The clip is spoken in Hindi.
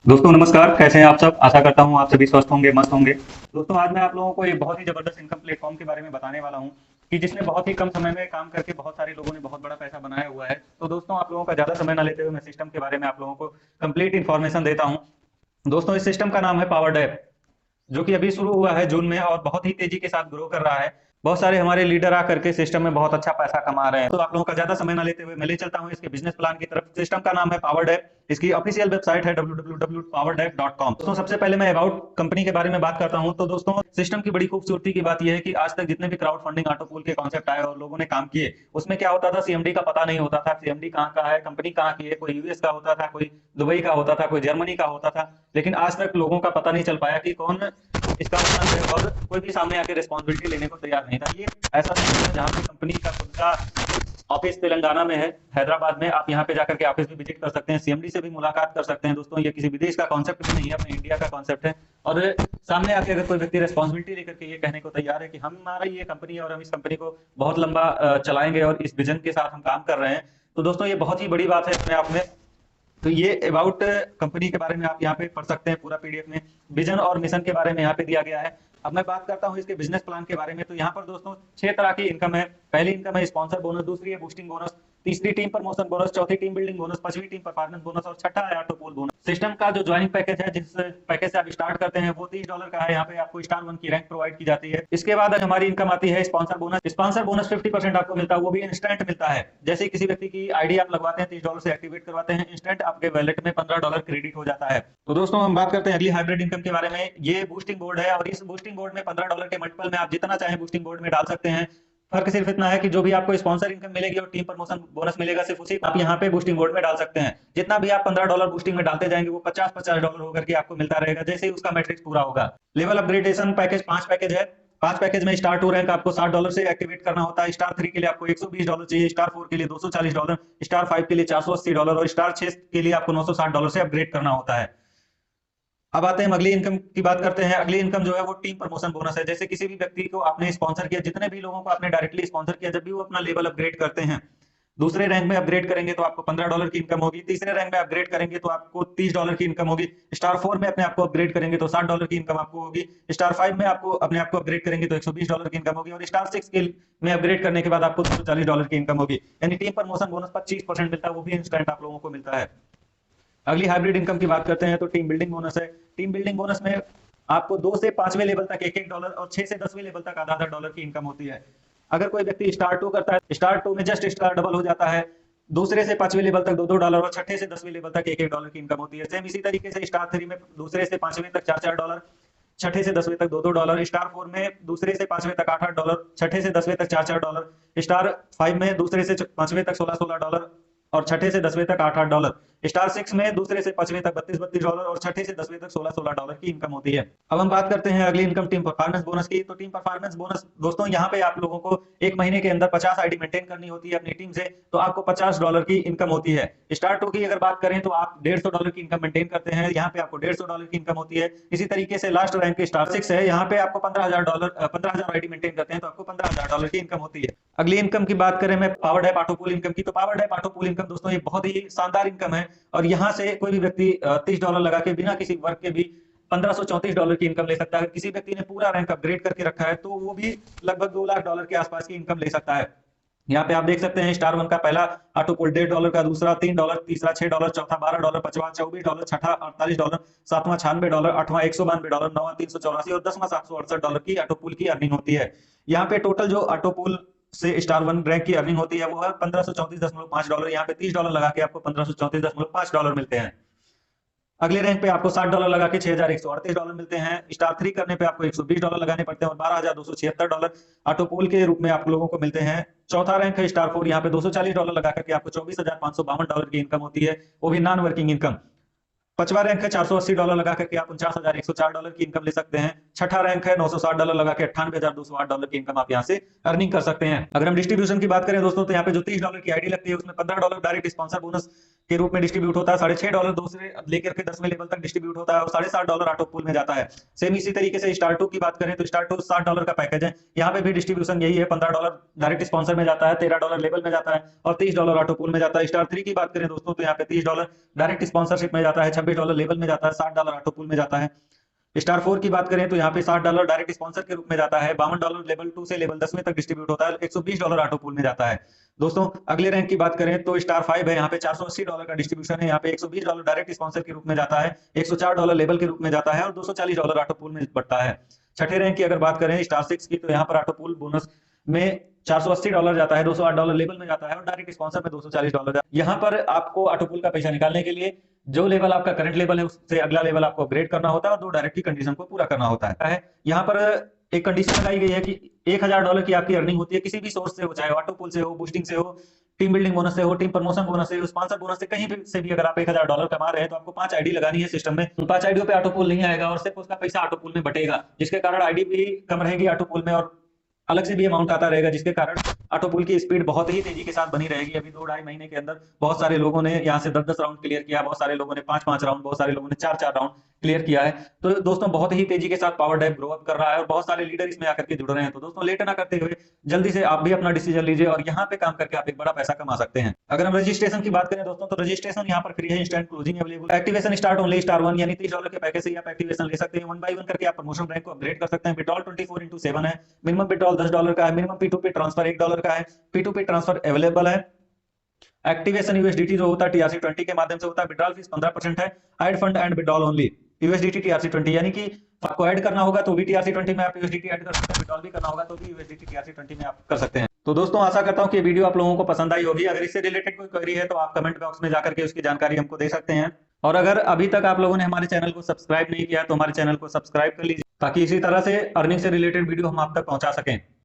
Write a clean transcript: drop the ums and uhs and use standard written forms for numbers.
दोस्तों नमस्कार, कैसे हैं आप सब। आशा करता हूं आप सभी स्वस्थ होंगे, मस्त होंगे। दोस्तों आज मैं आप लोगों को एक बहुत ही जबरदस्त इनकम प्लेटफॉर्म के बारे में बताने वाला हूं कि जिसने बहुत ही कम समय में काम करके बहुत सारे लोगों ने बहुत बड़ा पैसा बनाया हुआ है। तो दोस्तों आप लोगों का ज्यादा समय ना लेते हुए मैं सिस्टम के बारे में आप लोगों को कंप्लीट इन्फॉर्मेशन देता हूं। दोस्तों इस सिस्टम का नाम है पावर्ड ऐप, जो कि अभी शुरू हुआ है जून में और बहुत ही तेजी के साथ ग्रो कर रहा है। बहुत सारे हमारे लीडर आकर के सिस्टम में बहुत अच्छा पैसा कमा रहे हैं। तो आप लोगों का ज्यादा समय ना लेते हुए मैं ले चलता हूं इसके बिजनेस प्लान की तरफ। सिस्टम का नाम है पावर्ड ऐप। इसकी ऑफिशियल वेबसाइट है www.powerdap.com। दोस्तों सबसे पहले मैं अबाउट कंपनी के बारे में बात करता हूं। तो दोस्तों सिस्टम की बड़ी खूबसूरती की बात यह है कि आज तक जितने भी क्राउड फंडिंग ऑटो पूल के कॉन्सेप्ट आए और लोगों ने काम किए, उसमें क्या होता था, सीएमडी का पता नहीं होता था। सीएमडी कहाँ का है, कंपनी कहाँ की है, कोई यूएस का होता था, कोई दुबई का होता था, कोई जर्मनी का होता था। लेकिन आज तक लोगों का पता नहीं चल पाया कि कौन इसका ओनर है, और कोई भी सामने आके रिस्पॉन्सिबिलिटी लेने को तैयार नहीं था। ये ऐसा सिस्टम है जहाँ पे कंपनी का खुद का ऑफिस तेलंगाना में है, हैदराबाद में। आप यहाँ पे जाकर के ऑफिस भी विजिट कर सकते हैं, सीएमडी से भी मुलाकात कर सकते हैं। दोस्तों ये किसी विदेश का कॉन्सेप्ट भी नहीं है, अपने इंडिया का कॉन्सेप्ट है। और सामने आके अगर कोई व्यक्ति रिस्पॉन्सिबिलिटी लेकर के ये कहने को तैयार है कि हमारा ये कंपनी है और हम इस कंपनी को बहुत लंबा चलाएंगे और इस विजन के साथ हम काम कर रहे हैं, तो दोस्तों ये बहुत ही बड़ी बात है अपने आप में। तो ये अबाउट कंपनी के बारे में आप यहाँ पे पढ़ सकते हैं पूरा पीडीएफ में। विजन और मिशन के बारे में यहाँ पे दिया गया है। अब मैं बात करता हूँ इसके बिजनेस प्लान के बारे में। तो यहाँ पर दोस्तों 6 तरह की इनकम है। पहली इनकम है स्पॉन्सर बोनस, दूसरी है बूस्टिंग बोनस, तीसरी टीम प्रमोशन बोनस, चौथी टीम बिल्डिंग बोनस, पांचवी टीम परफॉर्मेंस बोनस और छठा है ऑटो पूल बोनस। सिस्टम का जो ज्वाइनिंग पैकेज है, जिस पैकेज से आप स्टार्ट करते हैं, वो $30 का है। यहाँ पे आपको स्टार 1 की रैंक प्रोवाइड की जाती है। इसके बाद हमारी इनकम आती है स्पॉन्सर बोनस। स्पॉन्सर बोनस 50% आपको मिलता है, वो भी इंस्टेंट मिलता है। जैसे किसी व्यक्ति की आईडी आप लगवाते हैं, $30 से एक्टिवेट करवाते हैं, इंस्टेंट आपके वैलेट में $15 क्रेडिट हो जाता है। तो दोस्तों हम बात करते हैं अगली हाइब्रिड इनकम के बारे में। ये बूस्टिंग बोर्ड है और इस बूस्टिंग बोर्ड में $15 के मल्टीपल में आप जितना चाहे बूस्टिंग बोर्ड में डाल सकते हैं। फर्क सिर्फ इतना है कि जो भी आपको स्पॉन्सर इनकम मिलेगी और टीम प्रमोशन बोनस मिलेगा, सिर्फ उसी आप यहाँ पे बूस्टिंग बोर्ड में डाल सकते हैं। जितना भी आप $15 बूस्टिंग में डालते जाएंगे, वो $50-50 होकर के आपको मिलता रहेगा जैसे ही उसका मैट्रिक्स पूरा होगा। लेवल अपग्रेडेशन पैकेज 5 पैकेज है। 5 पैकेज में स्टार 2 रैंक आपको $60 से एक्टिवेट करना होता है। स्टार 3 के लिए आपको $120 चाहिए, स्टार 4 के लिए $240, स्टार 5 के लिए $480 और स्टार 6 के लिए आपको $960 से अपग्रेड करना होता है। अब आते हैं अगली इनकम की बात करते हैं। अगली इनकम जो है वो टीम प्रमोशन बोनस है। जैसे किसी भी व्यक्ति को आपने स्पॉन्सर किया, जितने भी लोगों को आपने डायरेक्टली स्पॉन्सर किया, जब भी वो अपना लेवल अपग्रेड करते हैं, दूसरे रैंक में अपग्रेड करेंगे तो आपको $15 की इनकम होगी। तीसरे रैंक में अपग्रेड करेंगे तो आपको $30 की इनकम होगी। स्टार 4 में अपने आपको अपग्रेड करेंगे तो $60 की इनकम आपको होगी। स्टार 5 में आपको अपने आपको अपग्रेड करेंगे तो $120 की इनकम होगी। और स्टार 6 के में अपग्रेड करने के बाद आपको $240 की इनकम होगी। यानी टीम प्रमोशन बोनस 25% मिलता है, वो भी इंस्टेंट आप लोगों को मिलता है। अगली हाइब्रिड इनकम की बात करते हैं तो टीम बिल्डिंग बोनस है। टीम बिल्डिंग बोनस में आपको 2 से 5वें लेवल तक $1-1 और 6 से 10वें लेवल तक आधा $1 की इनकम होती है। अगर कोई व्यक्ति स्टार 2 करता है, स्टार 2 में जस्ट स्टार डबल हो जाता है। दूसरे से 5वें लेवल तक $2-2 और छठे से 10वें लेवल तक $1-1 की इनकम होती है। सेम इसी तरीके से स्टार 3 में दूसरे से 5वें तक $4-4, छठे से 10वें तक $2-2, स्टार 4 में दूसरे से 5वें तक $8-8, छठे से 10वें तक $4-4, स्टार 5 में दूसरे से 5वें तक $16-16 और छठे से 10वें तक $8-8, स्टार 6 में दूसरे से 5वें तक $32-32 और छठे से 10वें तक $16-16 की इनकम होती है। अब हम बात करते हैं अगली इनकम टीम परफॉर्मेंस बोनस की। तो टीम परफॉर्मेंस बोनस दोस्तों यहाँ पे आप लोगों को 1 महीने के अंदर 50 आईडी मेंटेन करनी होती है अपनी टीम से, तो आपको $50 की इनकम होती है। स्टार 2 की अगर बात करें तो आप $150 की इनकम मेंटेन करते हैं, यहाँ पे आपको $150 की इनकम होती है। इसी तरीके से लास्ट रैंक के स्टार 6 है, यहाँ पे आपको $15,000 आईडी मेंटेन करते हैं तो आपको $15,000 की इनकम होती है। अगली इनकम की बात करें मैं powered app auto pool income की। तो powered app auto pool income दोस्तों ये बहुत ही शानदार इनकम है और यहाँ से कोई भी व्यक्ति $30 लगा के बिना किसी वर्क के भी $1534 की इनकम ले सकता है। अगर किसी व्यक्ति ने पूरा रैंक अपग्रेड करके रखा है तो वो भी लगभग $2 लाख के आसपास की इनकम ले सकता है। यहाँ पे आप देख सकते हैं स्टार 1 का पहला ऑटो पुल $1.5 का, दूसरा $3, तीसरा $6, चौथा $12, पांचवा $24, छठा $48, सातवां $96, आठवां $192, नौवां $384 और 10वां $768 की ऑटो पुल की अर्निंग होती है। यहाँ पे टोटल जो ऑटो पुल से स्टार 1 रैंक की अर्निंग होती है वो है $1534.5। यहाँ पे $30 लगा के आपको $1534.5 मिलते हैं। अगले रैंक पे आपको $60 लगा के $6,138 मिलते हैं। स्टार 3 करने पे आपको $120 लगाने पड़ते हैं और $12,276 ऑटो पूल के रूप में आप लोगों को मिलते हैं। चौथा रैंक है स्टार 4, यहाँ पे $240 लगा करके आपको $24,552 की इनकम होती है, वो भी नॉन वर्किंग इनकम। पांचवा रैंक है $480 लगा करके आप $49,104 की इनकम ले सकते हैं। छठा रैंक है $960 लगा के $98,208 की इनकम आप यहाँ से अर्निंग कर सकते हैं। अगर हम डिस्ट्रीब्यूशन की बात करें दोस्तों तो यहाँ पे जो $30 की आईडी लगती है उसमें $15 डायरेक्ट स्पॉन्सर बोनस के रूप में डिस्ट्रीब्यूट होता है, $6.5 दूसरे लेकर के 10वें लेवल तक डिस्ट्रीब्यूट होता है और $7.5 ऑटो पूल में जाता है। सेम इसी तरीके से स्टार 2 की बात करें तो स्टार 2 $60 का पैकेज है, यहाँ पे भी डिस्ट्रीब्यूशन यही है। $15 डायरेक्ट स्पॉन्सर में जाता है, $13 लेवल में जाता है और $30 ऑटो पूल में जाता है। स्टार 3 की बात करें दोस्तों तो यहाँ पे $30 डायरेक्ट स्पॉन्सरशिप में जाता है, $90 लेवल में जाता है, $60 ऑटो पूल में जाता है। स्टार 4 की बात करें तो यहाँ पे $60 डायरेक्ट स्पॉन्सर के रूप में जाता है, $52 लेवल 2 से लेवल 10वें तक डिस्ट्रीब्यूट होता है, $120 ऑटो पूल में जाता है। दोस्तों अगले रैंक की बात करें तो स्टार 5 है, यहाँ पे $480 का डिस्ट्रीब्यूशन है, यहाँ पे $120 डायरेक्ट स्पॉन्सर के रूप में जाता है, $104 लेवल के रूप में जाता है और $240 ऑटो पूल में बढ़ता है। छठे रैंक की अगर बात करें स्टार 6 की तो यहाँ पर ऑटो पूल बोनस में $480 जाता है, $208 लेवल में जाता है और डायरेक्ट स्पॉन्सर में $240। यहाँ पर आपको ऑटो पूल का पैसा निकालने के लिए जो लेवल आपका करंट लेवल है उससे अगला लेवल आपको अपग्रेड करना होता है और 2 डायरेक्ट की कंडीशन को पूरा करना होता है। यहाँ पर एक कंडीशन लगाई गई है कि $1000 की आपकी अर्निंग होती है किसी भी सोर्स से हो, चाहे ऑटो पूल से हो, बूस्टिंग से हो, टीम बिल्डिंग बोनस से हो, टीम प्रमोशन बोनस से, स्पॉन्सर बोनस से, कहीं भी से भी अगर आप $1000 कमा रहे हैं तो आपको 5 आईडी लगानी है सिस्टम में। 5 आईडियों पे ऑटो पूल नहीं आएगा और सिर्फ उसका पैसा ऑटो पूल में बटेगा, जिसके कारण आईडी भी कम रहेगी ऑटो पूल में और अलग से भी अमाउंट आता रहेगा, जिसके कारण ऑटो पूल की स्पीड बहुत ही तेजी के साथ बनी रहेगी। अभी 2-2.5 महीने के अंदर बहुत सारे लोगों ने यहाँ से 10-10 राउंड क्लियर किया, बहुत सारे लोगों ने 5-5 राउंड, बहुत सारे लोगों ने 4-4 राउंड क्लियर किया है। तो दोस्तों बहुत ही तेजी के साथ पावर डेव ग्रो अप कर रहा है और बहुत सारे लीडर इसमें आकर के जुड़ रहे हैं। तो दोस्तों लेट ना करते हुए जल्दी से आप भी अपना डिसीजन लीजिए और यहाँ पे काम करके आप एक बड़ा पैसा कमा सकते हैं। अगर हम रजिस्ट्रेशन की बात करें दोस्तों तो रजिस्ट्रेशन यहाँ पर फ्री है, instant closing available, activation start only star 1 यानी $30 के पैकेज से आप एक्टिवेशन ले सकते हैं। 1 बाय 1 करके आप प्रमोशन रैंक को अपग्रेड कर सकते हैं। विड्रॉल 24x7 है, मिनिमम विड्रॉल $10 का है, मिनिमम P2P ट्रांसफर $1 का है, P2P ट्रांसफर अवेलेबल है। एक्टिवेशन यूएसडीटी जो होता है TRC20 के माध्यम से होता है। विड्रॉल फीस 15% है। Add fund and withdrawal only USDT TRC20 यानी कि आपको ऐड करना होगा तो भी TRC20 में आप यूएसडीटी ऐड कर सकते हैं, विड्रॉल भी करना होगा तो भी यूएसडीटी TRC20 में आप कर सकते हैं। तो दोस्तों आशा करता हूं कि वीडियो आप लोगों को पसंद आई होगी। अगर इससे रिलेटेड कोई क्वेरी है तो आप कमेंट बॉक्स में जाकर के उसकी जानकारी हमको दे सकते हैं। और अगर अभी तक आप लोगों ने हमारे चैनल को सब्सक्राइब नहीं किया तो हमारे चैनल को सब्सक्राइब कर लीजिए ताकि इसी तरह से अर्निंग से रिलेटेड वीडियो हम आप तक पहुंचा सकें।